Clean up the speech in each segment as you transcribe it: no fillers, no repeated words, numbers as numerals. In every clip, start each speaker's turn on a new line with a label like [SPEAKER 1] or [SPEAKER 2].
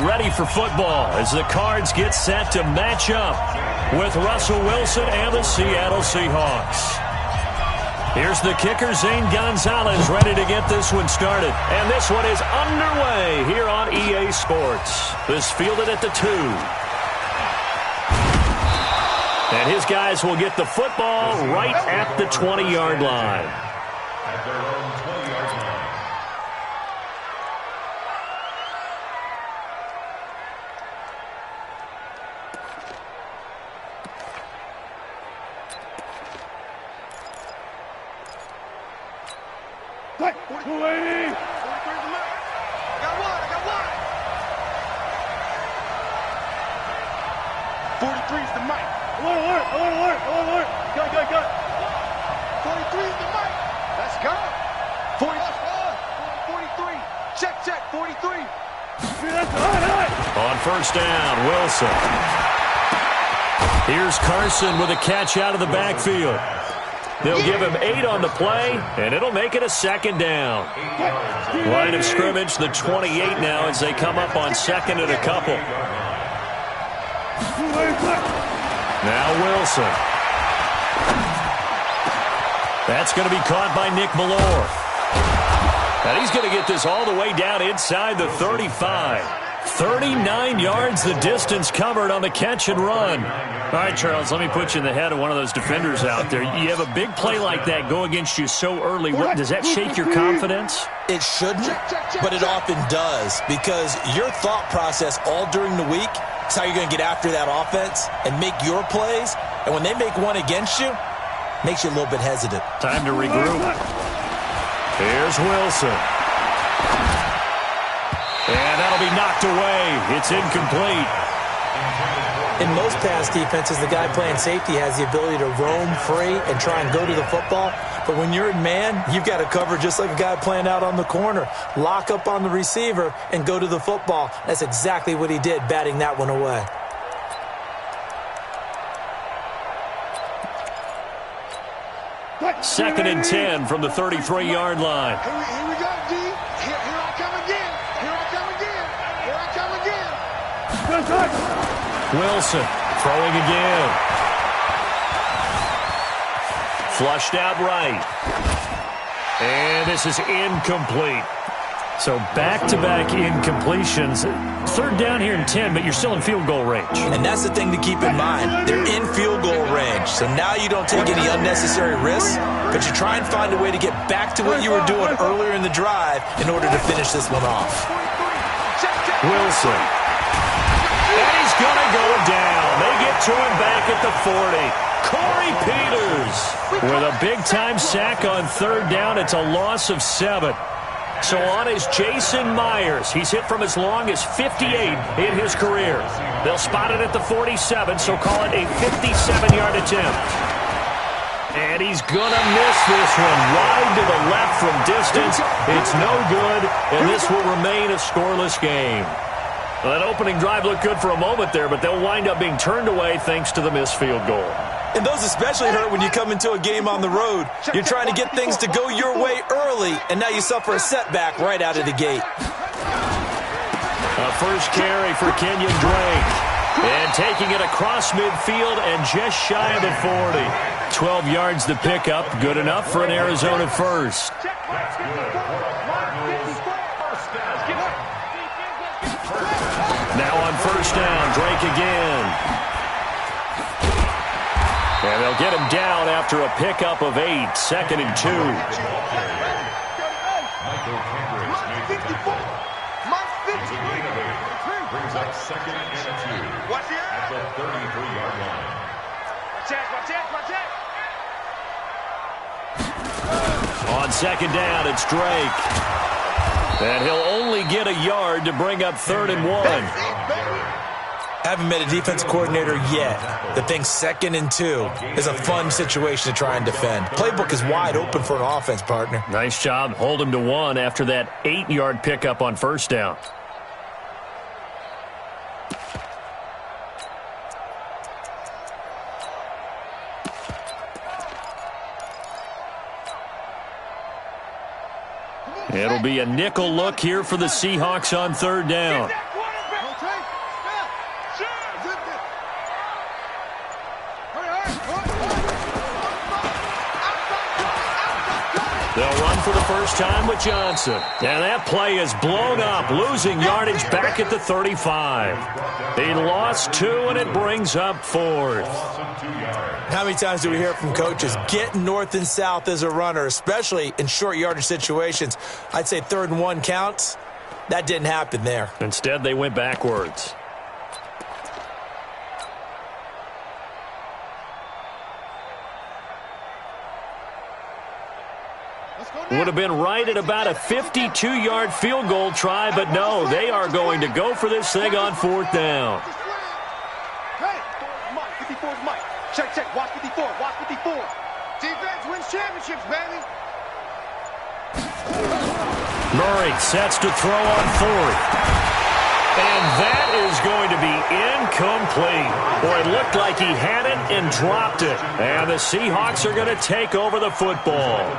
[SPEAKER 1] ready for football as the Cards get set to match up with Russell Wilson and the Seattle Seahawks. Here's the kicker, Zane Gonzalez, ready to get this one started. And this one is underway here on EA Sports. This fielded at the 2. And his guys will get the football right at the 20-yard line.
[SPEAKER 2] At their own 20-yard line.
[SPEAKER 3] Got one. 43 is the mic. Alert. Go. 43 is the mic. Let's go. 43. Check. 43.
[SPEAKER 1] On first down, Wilson. Here's Carson with a catch out of the backfield. They'll give him 8 on the play, and it'll make it a second down. Line of scrimmage, the 28 now as they come up on second and a couple. Now Wilson. That's going to be caught by Nick Ballore. And he's going to get this all the way down inside the 35. 39 yards the distance covered on the catch and run. All right, Charles, let me put you in the head of one of those defenders out there. You have a big play like that go against you so early. Does that shake your confidence?
[SPEAKER 4] It shouldn't, but it often does, because your thought process all during the week is how you're going to get after that offense and make your plays. And when they make one against you, it makes you a little bit hesitant.
[SPEAKER 1] Time to regroup. Here's Wilson. And that'll be knocked away. It's incomplete.
[SPEAKER 4] In most pass defenses, the guy playing safety has the ability to roam free and try and go to the football. But when you're in man, you've got to cover just like a guy playing out on the corner. Lock up on the receiver and go to the football. That's exactly what he did, batting that one away.
[SPEAKER 1] Second and 10 from the 33-yard line.
[SPEAKER 3] Here we go, D. Here I come again.
[SPEAKER 1] Wilson throwing again. Flushed out right. And this is incomplete. So back-to-back incompletions. Third down here in 10, but you're still in field goal range.
[SPEAKER 4] And that's the thing to keep in mind. They're in field goal range. So now you don't take any unnecessary risks, but you try and find a way to get back to what you were doing earlier in the drive in order to finish this one off.
[SPEAKER 1] Wilson. And he's going to go down. They get to him back at the 40. Corey Peters with a big-time sack on third down. It's a loss of 7. So on is Jason Myers. He's hit from as long as 58 in his career. They'll spot it at the 47, so call it a 57-yard attempt. And he's going to miss this one. Wide to the left from distance. It's no good, and this will remain a scoreless game. Well, that opening drive looked good for a moment there, but they'll wind up being turned away thanks to the missed field goal.
[SPEAKER 4] And those especially hurt when you come into a game on the road. You're trying to get things to go your way early, and now you suffer a setback right out of the gate.
[SPEAKER 1] A first carry for Kenyon Drake. And taking it across midfield and just shy of the 40. 12 yards to pick up. Good enough for an Arizona first. Now on first down, Drake again. And they'll get him down after a pickup of 8. Second and 2.
[SPEAKER 2] Brings up second and 2 at the 33-yard line.
[SPEAKER 1] On second down, it's Drake. And he'll only get a yard to bring up 3rd and 1.
[SPEAKER 4] Haven't met a defense coordinator yet that thinks second and 2 is a fun situation to try and defend. Playbook is wide open for an offense, partner.
[SPEAKER 1] Nice job. Hold him to 1 after that 8-yard pickup on first down. It'll be a nickel look here for the Seahawks on third down. for the first time with Johnson. And that play is blown up, losing yardage back at the 35. He lost 2, and it brings up 4th.
[SPEAKER 4] How many times do we hear from coaches, get north and south as a runner, especially in short yardage situations? I'd say 3rd and 1 counts. That didn't happen there.
[SPEAKER 1] Instead, they went backwards. Would have been right at about a 52-yard field goal try, but no, they are going to go for this thing on 4th down.
[SPEAKER 3] Hey, 54's Mike. Check, watch 54, watch 54. Defense wins championships, baby.
[SPEAKER 1] Murray sets to throw on 4th. And that is going to be incomplete. Boy, it looked like he had it and dropped it. And the Seahawks are going to take over the football.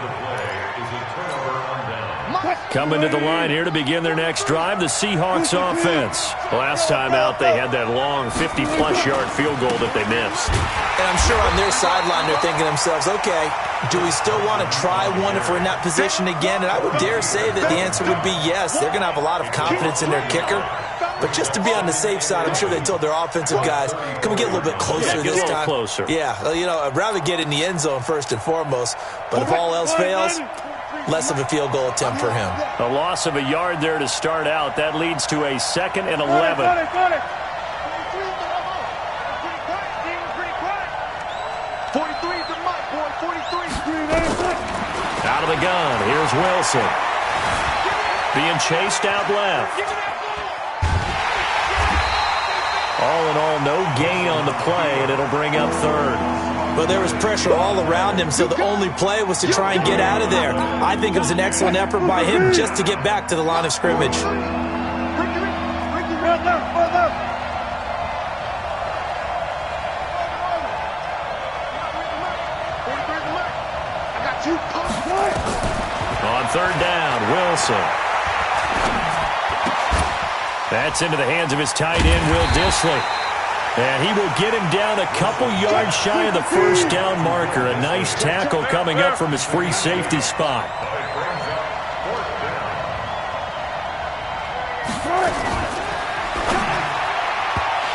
[SPEAKER 1] Coming to the line here to begin their next drive, the Seahawks offense. Last time out, they had that long 50-plus yard field goal that they missed.
[SPEAKER 4] And I'm sure on their sideline they're thinking to themselves, okay, do we still want to try one if we're in that position again? And I would dare say that the answer would be yes. They're going to have a lot of confidence in their kicker. But just to be on the safe side, I'm sure they told their offensive guys, can we get a little bit closer this time?
[SPEAKER 1] Closer.
[SPEAKER 4] Yeah, you know, I'd rather get in the end zone first and foremost. But if all else fails, less of a field goal attempt for him.
[SPEAKER 1] A loss of a yard there to start out. That leads to a 2nd and 11.
[SPEAKER 3] Got it. 43 is the mic, boy. 43.
[SPEAKER 1] Out of the gun. Here's Wilson. Being chased out left. All in all, no gain on the play, and it'll bring up 3rd.
[SPEAKER 4] Well, there was pressure all around him, so the only play was to try and get out of there. I think it was an excellent effort by him just to get back to the line of scrimmage.
[SPEAKER 1] On 3rd down, Wilson. That's into the hands of his tight end, Will Dissly. And he will get him down a couple yards shy of the first down marker. A nice tackle coming up from his free safety spot.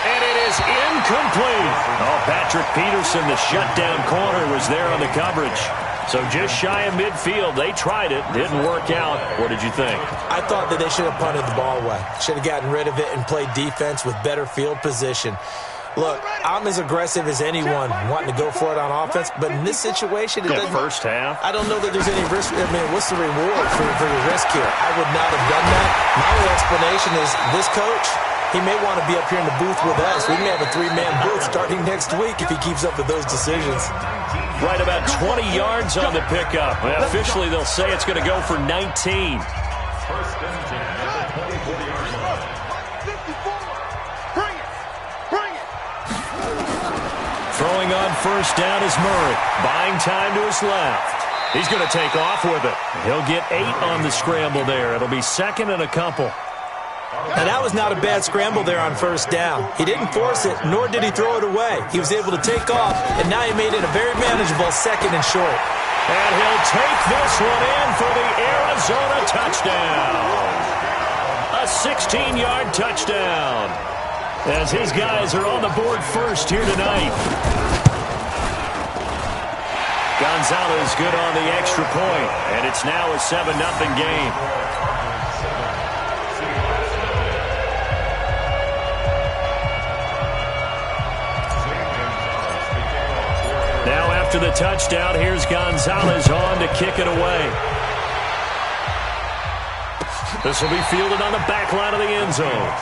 [SPEAKER 1] And it is incomplete. Oh, Patrick Peterson, the shutdown corner, was there on the coverage. So just shy of midfield. They tried it. Didn't work out. What did you think?
[SPEAKER 4] I thought that they should have punted the ball away. Should have gotten rid of it and played defense with better field position. Look, I'm as aggressive as anyone wanting to go for it on offense, but in this situation, it doesn't.
[SPEAKER 1] First half.
[SPEAKER 4] I don't know that there's any risk. I mean, what's the reward for the risk here? I would not have done that. My only explanation is this coach, he may want to be up here in the booth with us. We may have a 3-man booth starting next week if he keeps up with those decisions.
[SPEAKER 1] Right about 20 yards on the pickup. Well, officially, they'll say it's going to go for 19. Throwing on first down is Murray. Buying time to his left. He's going to take off with it. He'll get 8 on the scramble there. It'll be 2nd and a couple.
[SPEAKER 4] And that was not a bad scramble there on first down. He didn't force it, nor did he throw it away. He was able to take off, and now he made it a very manageable 2nd and short.
[SPEAKER 1] And he'll take this one in for the Arizona touchdown. A 16-yard touchdown. As his guys are on the board first here tonight. Gonzalez good on the extra point, and it's now a 7-0 game. Now after the touchdown, here's Gonzalez on to kick it away. This will be fielded on the back line of the end zone.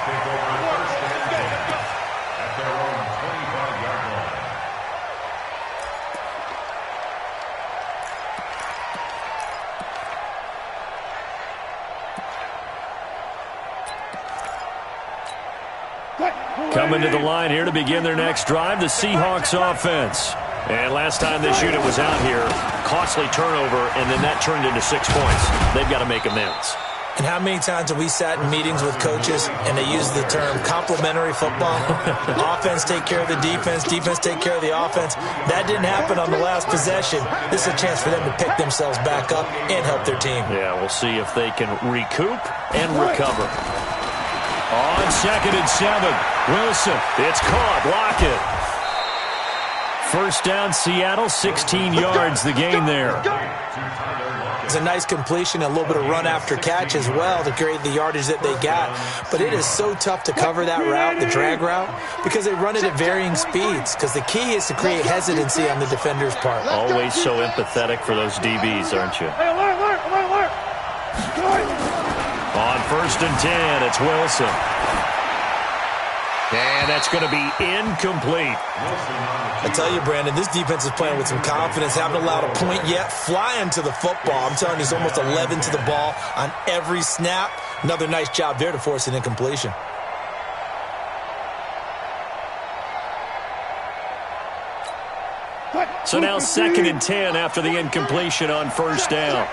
[SPEAKER 1] Coming to the line here to begin their next drive, the Seahawks offense. And last time this unit was out here, costly turnover, and then that turned into 6 points. They've got to make amends.
[SPEAKER 4] And how many times have we sat in meetings with coaches and they use the term complementary football? Offense take care of the defense, defense take care of the offense. That didn't happen on the last possession. This is a chance for them to pick themselves back up and help their team.
[SPEAKER 1] Yeah, we'll see if they can recoup and recover. On 2nd and 7, Wilson. It's caught. Lockett. First down, Seattle, 16 yards the gain there.
[SPEAKER 4] It's a nice completion, a little bit of run after catch as well to create the yardage that they got. But it is so tough to cover that route, the drag route, because they run it at varying speeds. Because the key is to create hesitancy on the defender's part.
[SPEAKER 1] Always so empathetic for those DBs, aren't you? On 1st and 10, it's Wilson. And that's going to be incomplete.
[SPEAKER 4] I tell you, Brandon, this defense is playing with some confidence. Haven't allowed a point yet. Flying to the football. I'm telling you, it's almost 11 to the ball on every snap. Another nice job there to force an incompletion.
[SPEAKER 1] So now 2nd and 10 after the incompletion on 1st down.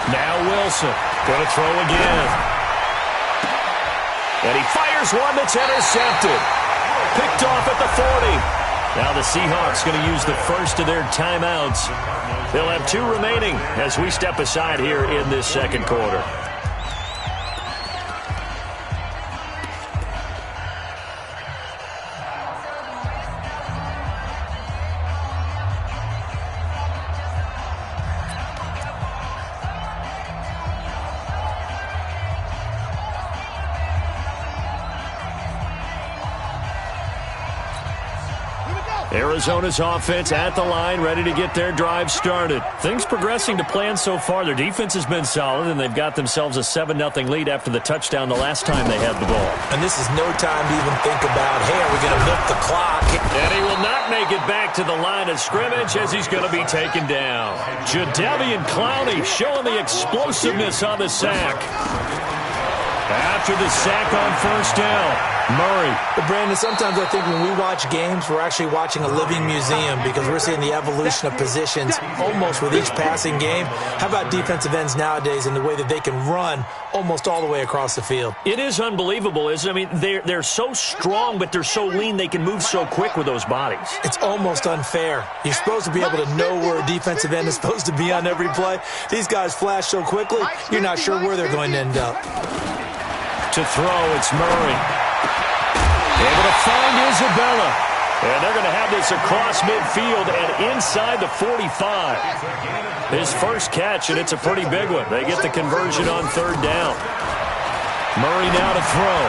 [SPEAKER 1] Now Wilson going to throw again. And he fires one that's intercepted. Picked off at the 40. Now the Seahawks going to use the first of their timeouts. They'll have 2 remaining as we step aside here in this 2nd quarter. Arizona's offense at the line, ready to get their drive started. Things progressing to plan so far. Their defense has been solid, and they've got themselves a 7-0 lead after the touchdown the last time they had the ball.
[SPEAKER 4] And this is no time to even think about, hey, are we going to milk the clock?
[SPEAKER 1] And he will not make it back to the line of scrimmage as he's going to be taken down. Jadeveon Clowney showing the explosiveness on the sack. After the sack on 1st down, Murray.
[SPEAKER 4] But Brandon, sometimes I think when we watch games, we're actually watching a living museum because we're seeing the evolution of positions almost with each passing game. How about defensive ends nowadays and the way that they can run almost all the way across the field?
[SPEAKER 1] It is unbelievable, isn't it? I mean, they're so strong, but they're so lean they can move so quick with those bodies.
[SPEAKER 4] It's almost unfair. You're supposed to be able to know where a defensive end is supposed to be on every play. These guys flash so quickly, you're not sure where they're going to end up.
[SPEAKER 1] To throw, it's Murray. Able to find Isabella. And they're going to have this across midfield and inside the 45. His first catch, and it's a pretty big one. They get the conversion on 3rd down. Murray now to throw.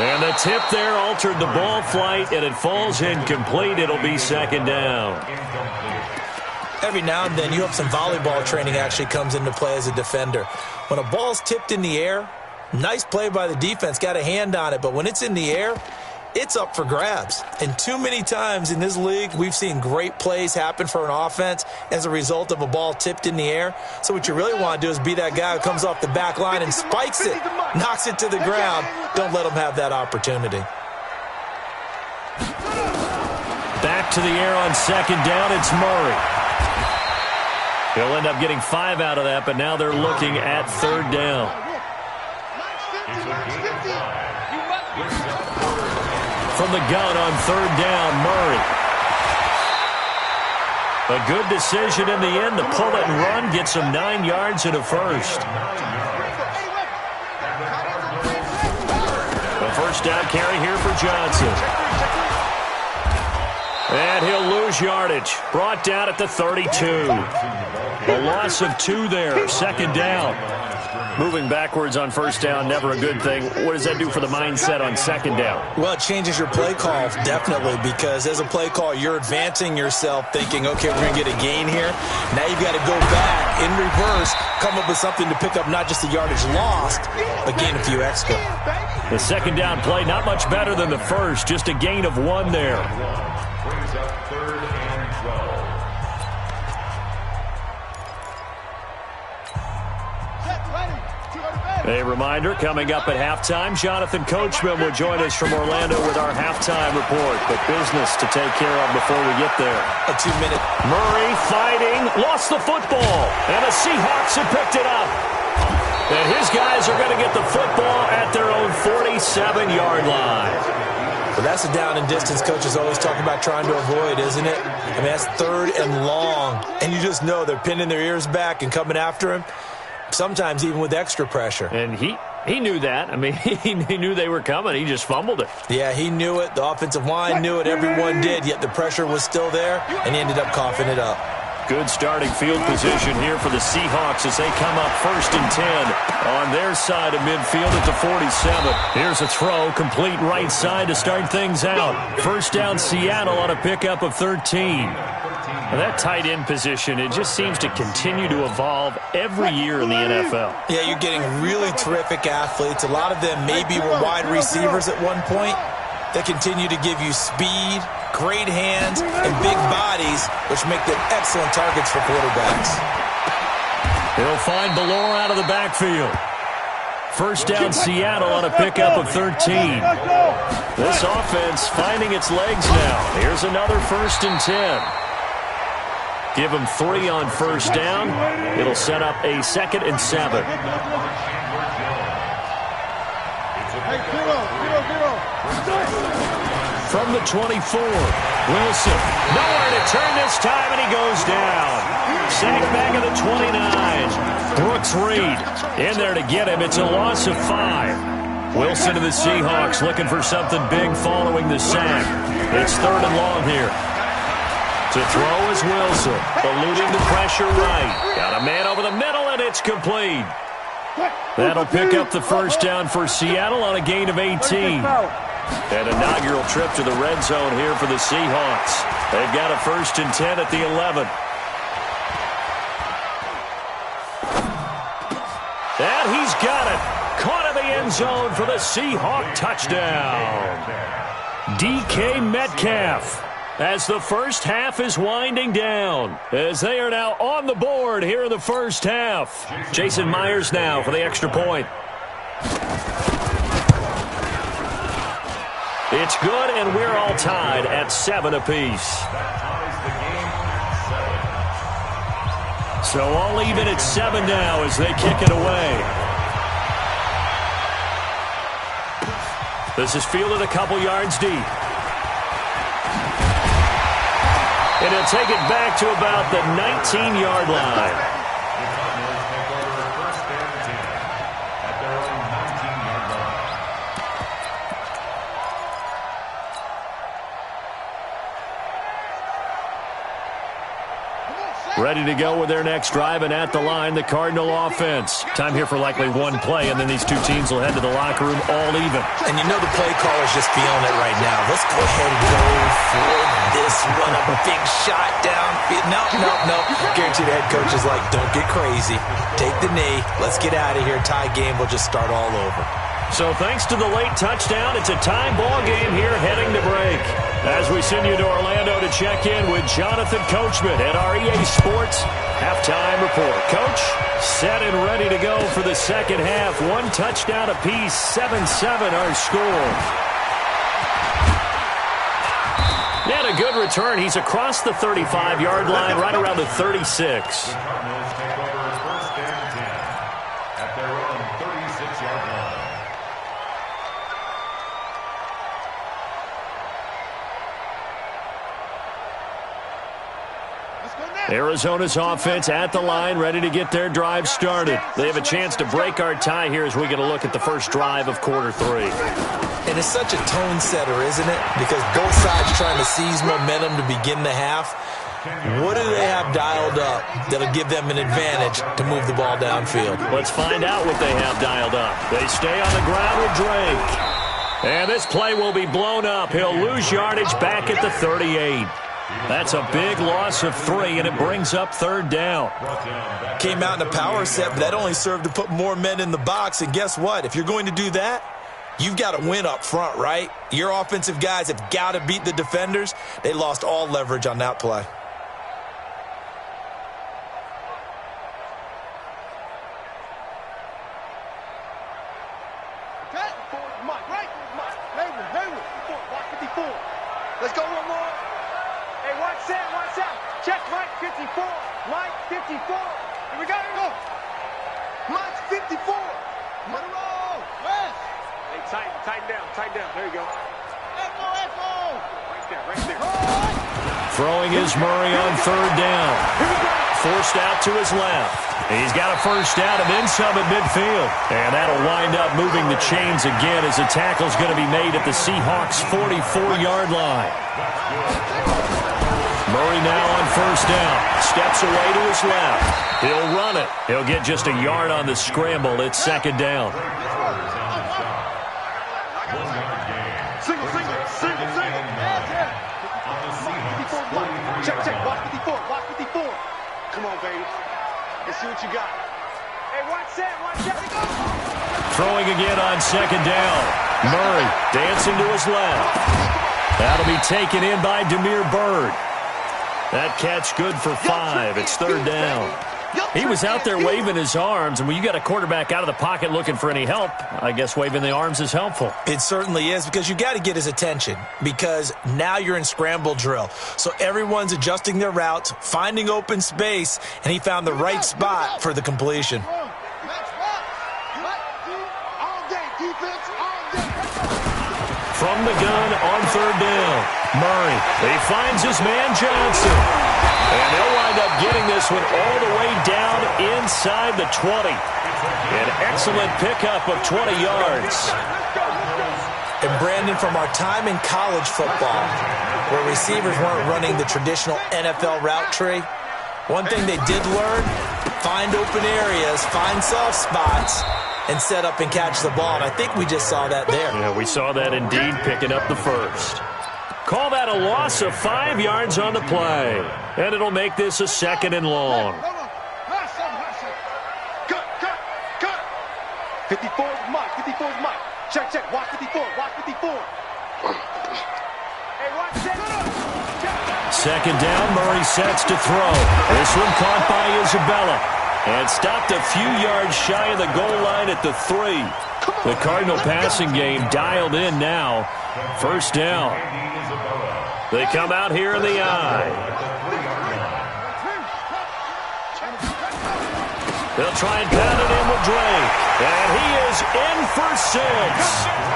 [SPEAKER 1] And the tip there altered the ball flight, and it falls incomplete. It'll be 2nd down.
[SPEAKER 4] Every now and then, you have some volleyball training actually comes into play as a defender. When a ball's tipped in the air, nice play by the defense, got a hand on it, but when it's in the air, it's up for grabs. And too many times in this league, we've seen great plays happen for an offense as a result of a ball tipped in the air. So what you really want to do is be that guy who comes off the back line and spikes it, knocks it to the ground. Don't let them have that opportunity.
[SPEAKER 1] Back to the air on 2nd down, it's Murray. He'll end up getting 5 out of that, but now they're looking at 3rd down. From the gun on 3rd down, Murray. A good decision in the end to pull it and run, get some 9 yards and a first. The 1st down carry here for Johnson. And he'll lose yardage. Brought down at the 32. A loss of 2 there. 2nd down. Moving backwards on 1st down, never a good thing. What does that do for the mindset on 2nd down?
[SPEAKER 4] Well, it changes your play call, definitely, because as a play call, you're advancing yourself thinking, okay, we're going to get a gain here. Now you've got to go back in reverse, come up with something to pick up not just the yardage lost, but gain a few extra.
[SPEAKER 1] The 2nd down play, not much better than the first, just a gain of 1 there.
[SPEAKER 2] Brings up 3rd and 12.
[SPEAKER 3] Set, ready, 200 base.
[SPEAKER 1] A reminder, coming up at halftime, Jonathan Coachman will join us from Orlando with our halftime report. But business to take care of before we get there.
[SPEAKER 4] A 2-minute.
[SPEAKER 1] Murray fighting, lost the football, and the Seahawks have picked it up. And his guys are going to get the football at their own 47-yard line.
[SPEAKER 4] Well, that's a down and distance coaches always talk about trying to avoid, isn't it? I mean, that's 3rd and long, and you just know they're pinning their ears back and coming after him. Sometimes even with extra pressure.
[SPEAKER 1] And he knew that. I mean, he knew they were coming. He just fumbled it.
[SPEAKER 4] Yeah, he knew it. The offensive line knew it. Everyone did, yet the pressure was still there, and he ended up coughing it up.
[SPEAKER 1] Good starting field position here for the Seahawks as they come up 1st and 10 on their side of midfield at the 47. Here's a throw, complete right side to start things out. 1st down Seattle on a pickup of 13. And that tight end position, it just seems to continue to evolve every year in the NFL.
[SPEAKER 4] Yeah, you're getting really terrific athletes. A lot of them maybe were wide receivers at one point. They continue to give you speed, great hands, and big bodies, which make them excellent targets for quarterbacks.
[SPEAKER 1] He'll find Ballore out of the backfield. 1st down Seattle on a pickup of 13. This offense finding its legs now. Here's another 1st and 10. Give him 3 on 1st down. It'll set up a 2nd and 7. From the 24, Wilson. Nowhere to turn this time, and he goes down. Sacked back at the 29. Brooks Reed in there to get him. It's a loss of 5. Wilson to the Seahawks looking for something big following the sack. It's 3rd and long here. To throw is Wilson, eluding the pressure right. Got a man over the middle, and it's complete. That'll pick up the 1st down for Seattle on a gain of 18. An inaugural trip to the red zone here for the Seahawks. They've got a 1st and 10 at the 11. And he's got it. Caught in the end zone for the Seahawk touchdown. DK Metcalf. As the first half is winding down, as they are now on the board here in the first half. Jason Myers now for the extra point. It's good, and we're all tied at 7 apiece. So all even at 7 now as they kick it away. This is fielded a couple yards deep. And he'll take it back to about the 19-yard line. Ready to go with their next drive, and at the line, the Cardinal offense. Time here for likely one play, and then these two teams will head to the locker room all even.
[SPEAKER 4] And you know the play caller's just feeling it right now. Let's go ahead and go for this one. A big shot down. No. Guarantee the head coach is like, don't get crazy. Take the knee. Let's get out of here. Tie game. We'll just start all over.
[SPEAKER 1] So thanks to the late touchdown, it's a tie ball game here heading to break. As we send you to Orlando to check in with Jonathan Coachman at our EA Sports Halftime Report. Coach, set and ready to go for the second half. One touchdown apiece, 7-7 our score. And a good return. He's across the 35-yard line, right around the 36. Arizona's offense at the line, ready to get their drive started. They have a chance to break our tie here as we get a look at the first drive of quarter 3.
[SPEAKER 4] And it's such a tone setter, isn't it? Because both sides trying to seize momentum to begin the half. What do they have dialed up that'll give them an advantage to move the ball downfield?
[SPEAKER 1] Let's find out what they have dialed up. They stay on the ground with Drake. And this play will be blown up. He'll lose yardage back at the 38. That's a big loss of 3, and it brings up 3rd down.
[SPEAKER 4] Came out in a power set, but that only served to put more men in the box. And guess what? If you're going to do that, you've got to win up front, right? Your offensive guys have got to beat the defenders. They lost all leverage on that play.
[SPEAKER 3] Mike, right? Mike. Hayward. Watch 54. Let's go one more. Hey, watch out. Check Mike 54. Mike 54. Here we go. Mike 54. Monroe. West. Hey, tighten down. There you go. Echo. Right there.
[SPEAKER 1] Throwing is Murray on third down. Forced out to his left. He's got a first down and then some at midfield. And that'll wind up moving the chains again as the tackle's going to be made at the Seahawks' 44-yard line. Murray now on first down. Steps away to his left. He'll run it. He'll get just a yard on the scramble. It's second down.
[SPEAKER 3] Single. Check. Watch 54. Come on, baby. Let's see what you got. Hey, watch out.
[SPEAKER 1] Throwing again on second down. Murray dancing to his left. That'll be taken in by Demir Bird. That catch good for 5. It's third down. He was out there waving his arms, and when you got a quarterback out of the pocket looking for any help, I guess waving the arms is helpful.
[SPEAKER 4] It certainly is, because you got to get his attention, because now you're in scramble drill. So everyone's adjusting their routes, finding open space, and he found the right spot for the completion.
[SPEAKER 1] From the gun on third down, Murray. He finds his man Johnson. And they'll wind up getting this one all the way down inside the 20. An excellent pickup of 20 yards.
[SPEAKER 4] And Brandon, from our time in college football, where receivers weren't running the traditional NFL route tree, one thing they did learn, find open areas, find soft spots, and set up and catch the ball. And I think we just saw that there.
[SPEAKER 1] Yeah, we saw that indeed, picking up the first. Call that a loss of 5 yards on the play. And it'll make this a second and long.
[SPEAKER 3] Cut. 54 is Mike. Check. Watch 54. Hey, watch that.
[SPEAKER 1] Second down, Murray sets to throw. This one caught by Isabella. And stopped a few yards shy of the goal line at the 3. The Cardinal passing game dialed in now. First down. They come out here in the eye. They'll try and pound it in with Drake. And he is in for 6.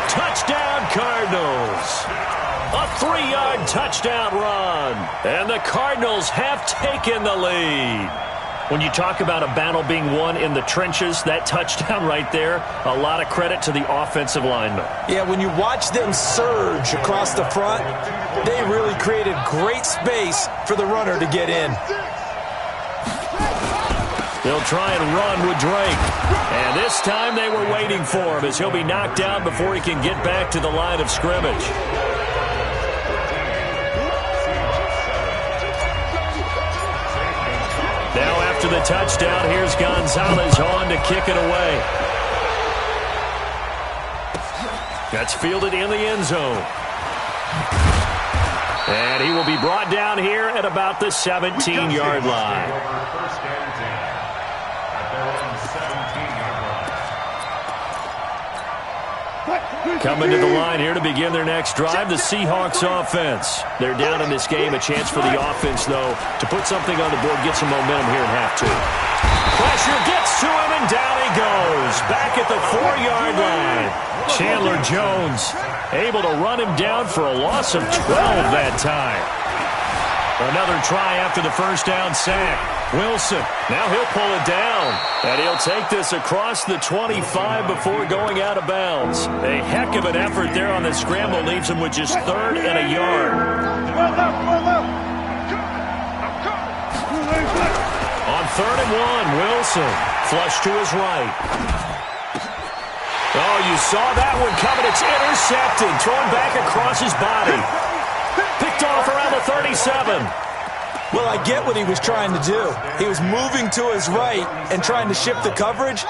[SPEAKER 1] Touchdown, Cardinals. A 3-yard touchdown run. And the Cardinals have taken the lead. When you talk about a battle being won in the trenches, that touchdown right there, a lot of credit to the offensive linemen.
[SPEAKER 4] Yeah, when you watch them surge across the front, they really created great space for the runner to get in.
[SPEAKER 1] They'll try and run with Drake. And this time they were waiting for him as he'll be knocked down before he can get back to the line of scrimmage. Now after the touchdown, here's Gonzalez on to kick it away. That's fielded in the end zone. And he will be brought down here at about the 17-yard line. Coming to the line here to begin their next drive, the Seahawks offense. They're down in this game. A chance for the offense, though, to put something on the board, get some momentum here in half 2. Pressure gets to him, and down he goes. Back at the 4-yard line. Chandler Jones able to run him down for a loss of 12 that time. Another try after the first down sack. Wilson, now he'll pull it down. And he'll take this across the 25 before going out of bounds. A heck of an effort there on the scramble. Leaves him with just 3rd and a yard. On 3rd and 1, Wilson. Flush to his right. Oh, you saw that one coming. It's intercepted. Thrown back across his body. Picked off around the 37.
[SPEAKER 4] Well, I get what he was trying to do. He was moving to his right and trying to shift the coverage,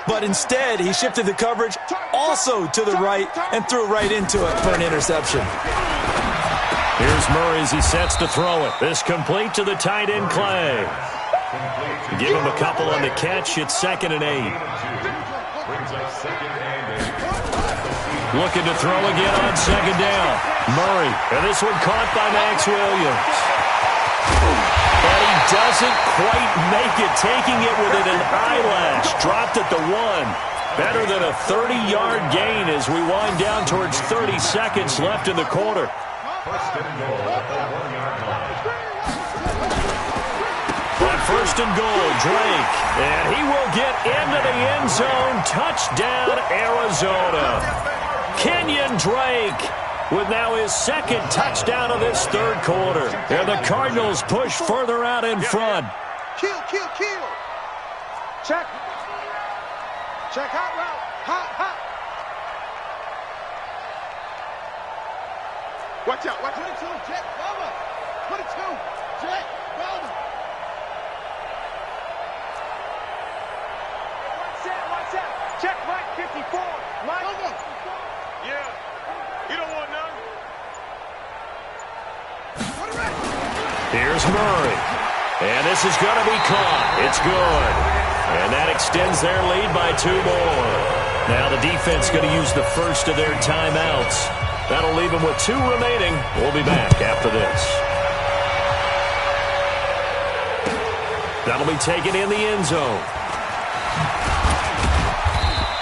[SPEAKER 4] but instead he shifted the coverage also to the right and threw right into it for an interception.
[SPEAKER 1] Here's Murray as he sets to throw it. This complete to the tight end, Clay. Give him a couple on the catch. It's 2nd and 8. Looking to throw again on second down. Murray, and this one caught by Max Williams. And he doesn't quite make it, taking it within an eyelash. Dropped at the 1. Better than a 30-yard gain as we wind down towards 30 seconds left in the quarter.
[SPEAKER 2] First and goal at the 1-yard line.
[SPEAKER 1] On first and goal, Drake. And he will get into the end zone. Touchdown, Arizona. Kenyon Drake with now his second touchdown of this third quarter. And the Cardinals push further out in front.
[SPEAKER 3] Kill. Check. Check, hot route. Hot. Watch out. 22, Jet, Bubba. 22, Jet, Bubba. Watch out. Check, Mike, 54. Mike. Bubba. Yeah. You don't want none.
[SPEAKER 1] Here's Murray. And this is going to be caught. It's good. And that extends their lead by 2 more. Now the defense going to use the first of their timeouts. That'll leave them with 2 remaining. We'll be back after this. That'll be taken in the end zone.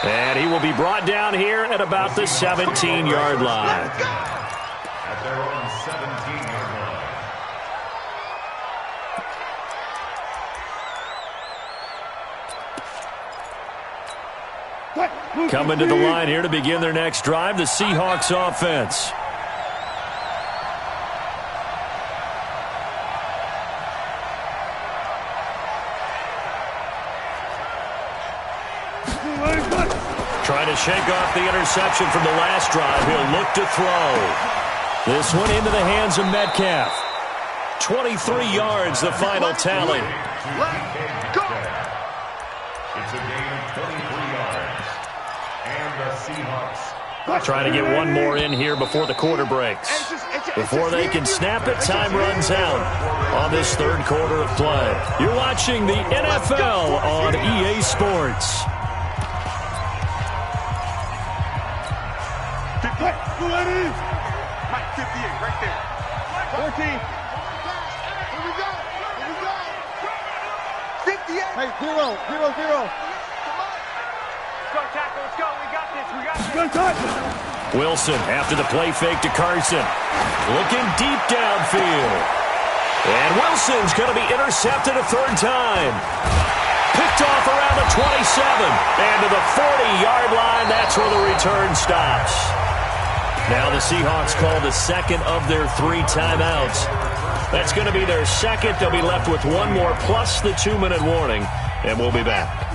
[SPEAKER 1] And he will be brought down here at about the 17-yard line.
[SPEAKER 2] At their own 17-yard line.
[SPEAKER 1] Coming to the line here to begin their next drive, the Seahawks offense. Trying to shake off the interception from the last drive. He'll look to throw. This one into the hands of Metcalf. 23 yards, the final tally.
[SPEAKER 2] It's a gain of 23 yards. And the Seahawks
[SPEAKER 1] trying to get one more in here before the quarter breaks. Before they can snap it, time runs out on this third quarter of play. You're watching the NFL on EA Sports.
[SPEAKER 3] Mike, 58, right there. 14. Here we go. 58. Hey, 0. Let's go, tackle. Let's go. We got this. Good touch.
[SPEAKER 1] Wilson after the play fake to Carson. Looking deep downfield. And Wilson's going to be intercepted a third time. Picked off around the 27. And to the 40-yard line, that's where the return stops. Now the Seahawks call the second of their 3 timeouts. That's going to be their second. They'll be left with 1 more plus the 2-minute warning. And we'll be back.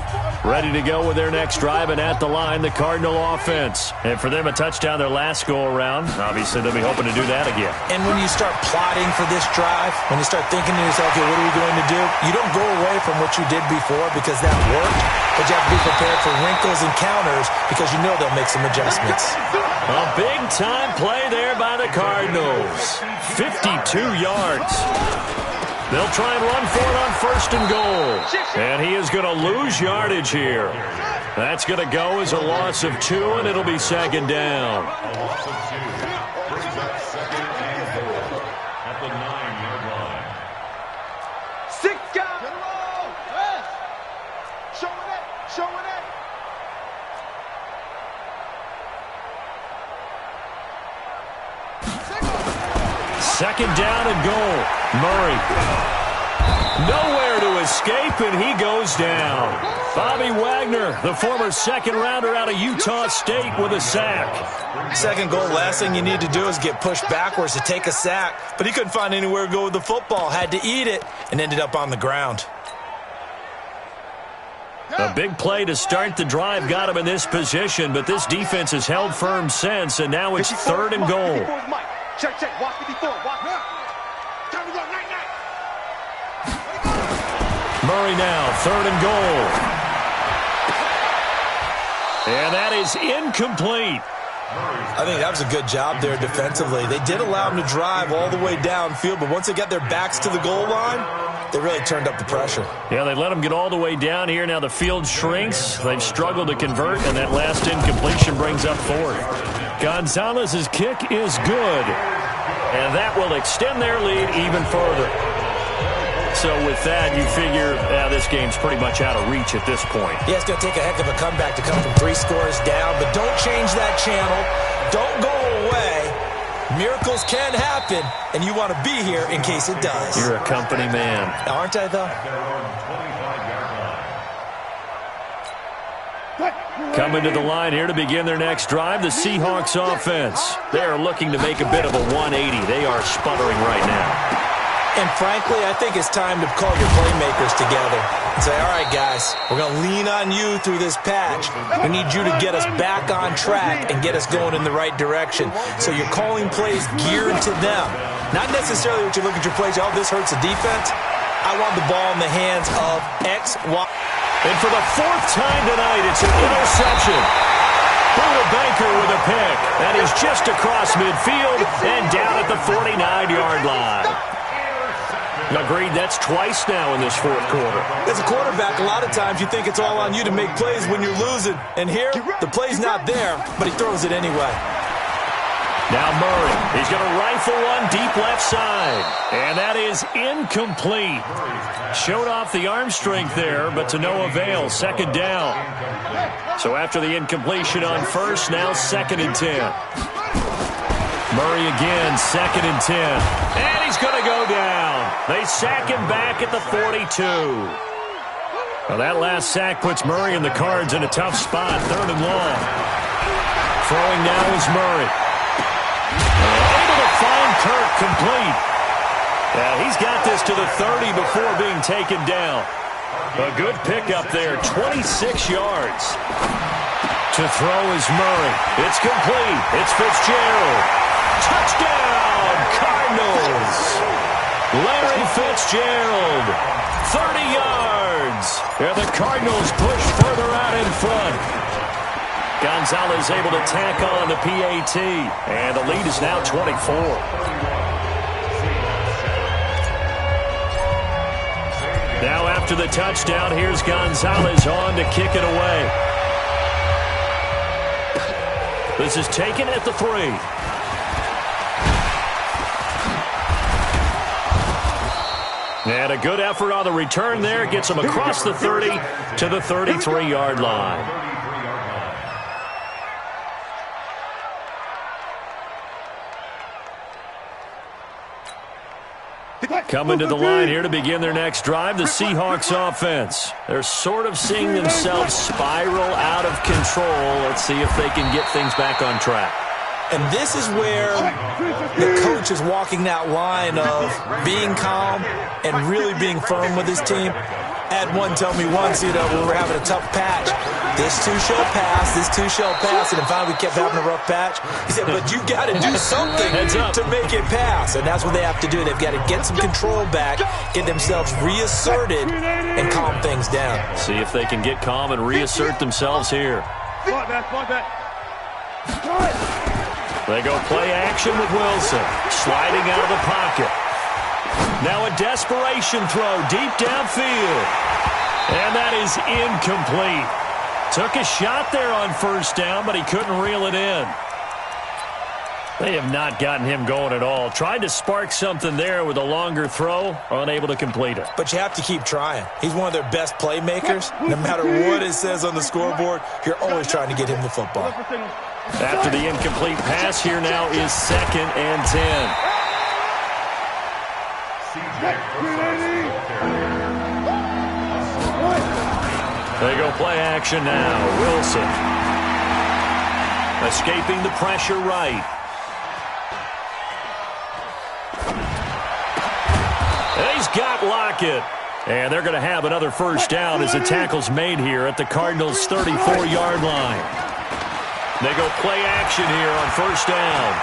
[SPEAKER 1] Ready to go with their next drive, and at the line, the Cardinal offense. And for them, a touchdown their last go-around. Obviously, they'll be hoping to do that again.
[SPEAKER 4] And when you start plotting for this drive, when you start thinking to yourself, okay, what are we going to do? You don't go away from what you did before because that worked, but you have to be prepared for wrinkles and counters because you know they'll make some adjustments.
[SPEAKER 1] A big-time play there by the Cardinals. 52 yards. They'll try and run for it on first and goal. And he is going to lose yardage here. That's going to go as a loss of 2, and it'll be second down.
[SPEAKER 2] a loss of 2. Brings up second and goal at the 9-yard line.
[SPEAKER 3] 6 guys. Get him on. Yes. Showing it.
[SPEAKER 1] Second down and goal. Murray. Nowhere to escape, and he goes down. Bobby Wagner, the former second-rounder out of Utah State, with a sack.
[SPEAKER 4] Second goal, last thing you need to do is get pushed backwards to take a sack. But he couldn't find anywhere to go with the football, had to eat it, and ended up on the ground.
[SPEAKER 1] A big play to start the drive got him in this position, but this defense has held firm since, and now it's third and goal.
[SPEAKER 3] Check. Watch 54. Watch. Time to go. Night.
[SPEAKER 1] Murray now, third and goal. And that is incomplete.
[SPEAKER 4] I think that was a good job there defensively. They did allow him to drive all the way downfield, but once they got their backs to the goal line, They really turned up the pressure.
[SPEAKER 1] Yeah, they let them get all the way down here. Now the field shrinks. They've struggled to convert, and that last incompletion brings up fourth. Gonzalez's kick is good, and that will extend their lead even further. So with that, you figure this game's pretty much out of reach at this point.
[SPEAKER 4] Yeah, it's going to take a heck of a comeback to come from 3 scores down, but don't change that channel. Don't go away. Miracles can happen, and you want to be here in case it does.
[SPEAKER 1] You're a company man.
[SPEAKER 4] Aren't I, though?
[SPEAKER 1] Coming to the line here to begin their next drive, the Seahawks offense. They are looking to make a bit of a 180. They are sputtering right now.
[SPEAKER 4] And frankly, I think it's time to call your playmakers together and say, all right, guys, we're going to lean on you through this patch. We need you to get us back on track and get us going in the right direction. So you're calling plays geared to them. Not necessarily what you look at your plays, oh, this hurts the defense. I want the ball in the hands of X, Y.
[SPEAKER 1] And for the 4th time tonight, it's an interception. Buda Baker with a pick. That is just across midfield and down at the 49-yard line. Agreed, that's twice now in this 4th quarter.
[SPEAKER 4] As a quarterback, a lot of times you think it's all on you to make plays when you're losing. And here, the play's not there, but he throws it anyway.
[SPEAKER 1] Now Murray, he's going to rifle one deep left side. And that is incomplete. Showed off the arm strength there, but to no avail. 2nd down. So after the incompletion on first, now 2nd and 10. Murray again, 2nd and 10. And he's going to go down. They sack him back at the 42. Well, that last sack puts Murray and the Cards in a tough spot. 3rd and long. Throwing now is Murray. Able to find Kirk complete. He's got this to the 30 before being taken down. A good pickup there, 26 yards. To throw is Murray. It's complete. It's Fitzgerald. Touchdown, Cardinals. Larry Fitzgerald, 30 yards. And the Cardinals push further out in front. Gonzalez able to tack on the PAT. And the lead is now 24. Now after the touchdown, here's Gonzalez on to kick it away. This is taken at the 3. And a good effort on the return there. Gets him across the 30 to the 33-yard line. Coming to the line here to begin their next drive, the Seahawks offense. They're sort of seeing themselves spiral out of control. Let's see if they can get things back on track.
[SPEAKER 4] And this is where the coach is walking that line of being calm and really being firm with his team. I had one tell me once, when we were having a tough patch, this too shall pass, this too shall pass, and then finally we kept having a rough patch. He said, but you got to do something to make it pass, and that's what they have to do. They've got to get some control back, get themselves reasserted, and calm things down.
[SPEAKER 1] See if they can get calm and reassert themselves here. They go play action with Wilson, sliding out of the pocket. Now a desperation throw deep downfield. And that is incomplete. Took a shot there on 1st down, but he couldn't reel it in. They have not gotten him going at all. Tried to spark something there with a longer throw, unable to complete it.
[SPEAKER 4] But you have to keep trying. He's one of their best playmakers. No matter what it says on the scoreboard, you're always trying to get him the football.
[SPEAKER 1] After the incomplete pass, here now is 2nd and 10. They go play action now. Wilson escaping the pressure right. And he's got Lockett. And they're going to have another 1st down as the tackle's made here at the Cardinals' 34-yard line. They go play action here on 1st down.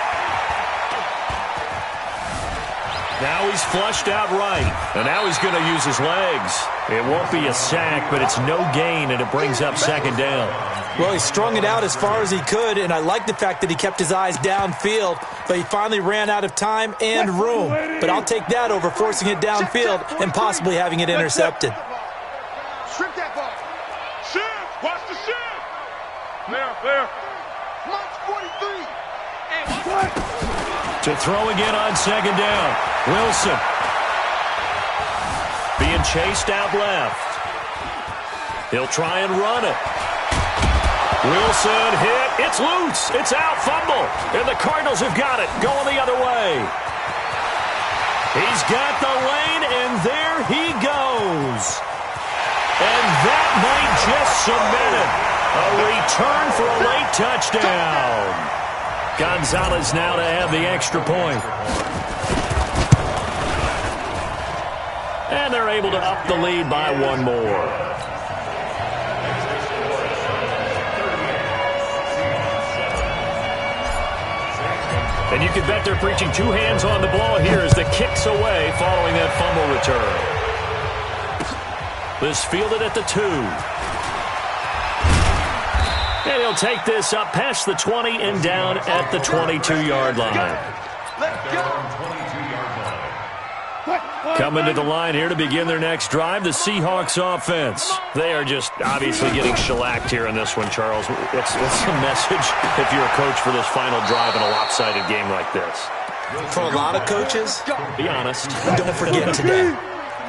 [SPEAKER 1] Now he's flushed out right, and now he's going to use his legs. It won't be a sack, but it's no gain, and it brings up second down.
[SPEAKER 4] Well, he strung it out as far as he could, and I like the fact that he kept his eyes downfield, but he finally ran out of time and room. But I'll take that over forcing it downfield and possibly having it intercepted.
[SPEAKER 3] Strip that ball.
[SPEAKER 2] Shift! Watch the shift! There.
[SPEAKER 3] March 43. And
[SPEAKER 1] To throw again on second down. Wilson being chased out left. He'll try and run it. Wilson hit. It's loose. It's out. Fumble. And the Cardinals have got it. Going the other way. He's got the lane, and there he goes. And that might just cement it. A return for a late touchdown. Gonzalez now to have the extra point. And they're able to up the lead by one more. And you can bet they're preaching two hands on the ball here as the kick's away following that fumble return. This fielded at the 2. And he'll take this up past the 20 and down at the 22-yard line.
[SPEAKER 3] let's go.
[SPEAKER 1] Coming to the line here to begin their next drive, the Seahawks offense. They are just obviously getting shellacked here in this one, Charles. What's the message if you're a coach for this final drive in a lopsided game like this?
[SPEAKER 4] For a lot of coaches,
[SPEAKER 1] Be honest.
[SPEAKER 4] don't forget today.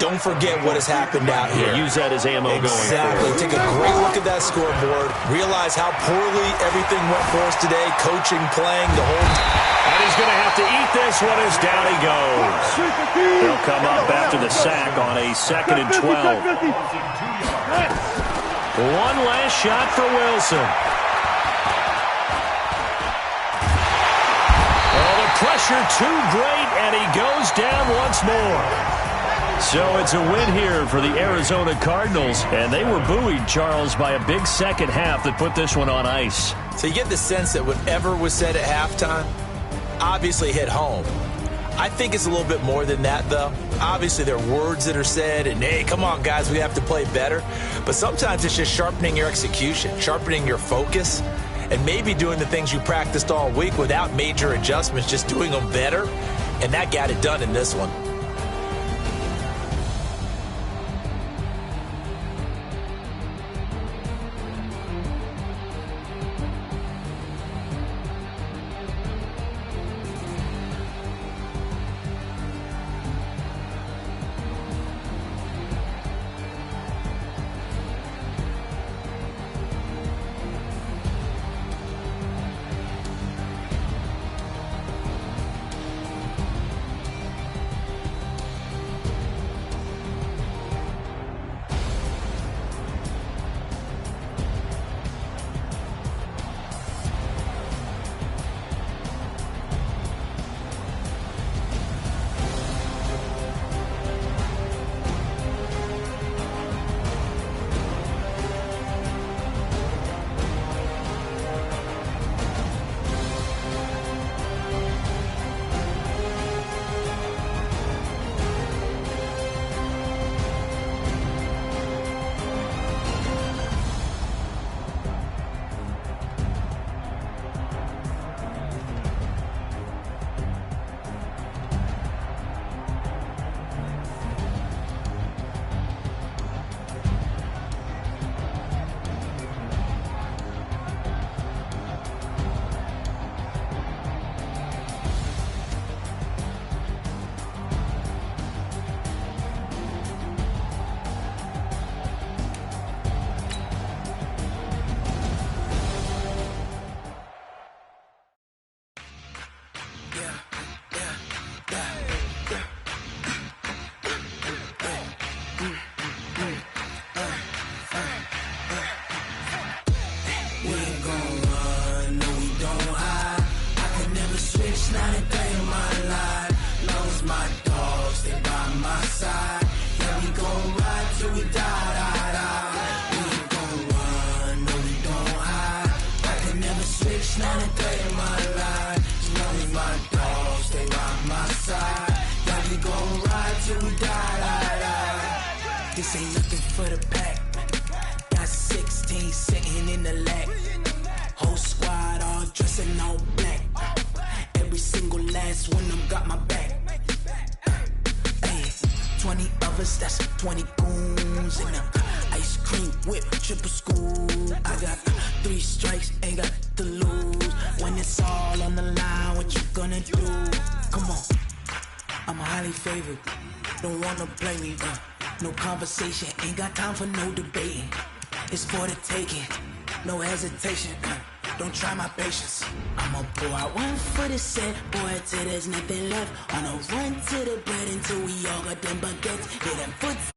[SPEAKER 4] Don't forget what has happened out here.
[SPEAKER 1] Use that as ammo
[SPEAKER 4] Exactly.
[SPEAKER 1] going forward.
[SPEAKER 4] Take a great look at that scoreboard. Realize how poorly everything went for us today. Coaching, playing, the whole...
[SPEAKER 1] And he's going to have to eat this one as down he goes. They'll come up after the sack on a 2nd and 12. One last shot for Wilson. Oh, the pressure too great, and he goes down once more. So it's a win here for the Arizona Cardinals, and they were buoyed, Charles, by a big second half that put this one on ice.
[SPEAKER 4] So you get the sense that whatever was said at halftime obviously hit home. I think it's a little bit more than that, though. Obviously, there are words that are said, and, hey, come on, guys, we have to play better. But sometimes it's just sharpening your execution, sharpening your focus, and maybe doing the things you practiced all week without major adjustments, just doing them better, and that got it done in this one.
[SPEAKER 5] Switch, not a day in my life. As long as my dogs, they by my side. Yeah, we gon' This ain't nothing for the pack. Got 16 sitting in the lag. Whole squad all dressing all black. Every single last one of them got my back. Hey, 20 of us, that's 20 goons in them. Ice cream whip, triple scoop. I got 3 strikes, ain't got to lose. When it's all on the line, what you gonna do? Come on, I'm highly favored. Don't wanna play me, no conversation, ain't got time for no debating. It's for the taking, no hesitation. Don't try my patience. I'ma pour out one for the set, boy, till there's nothing left. On a run to the bread until we all got them baguettes. Hit them foots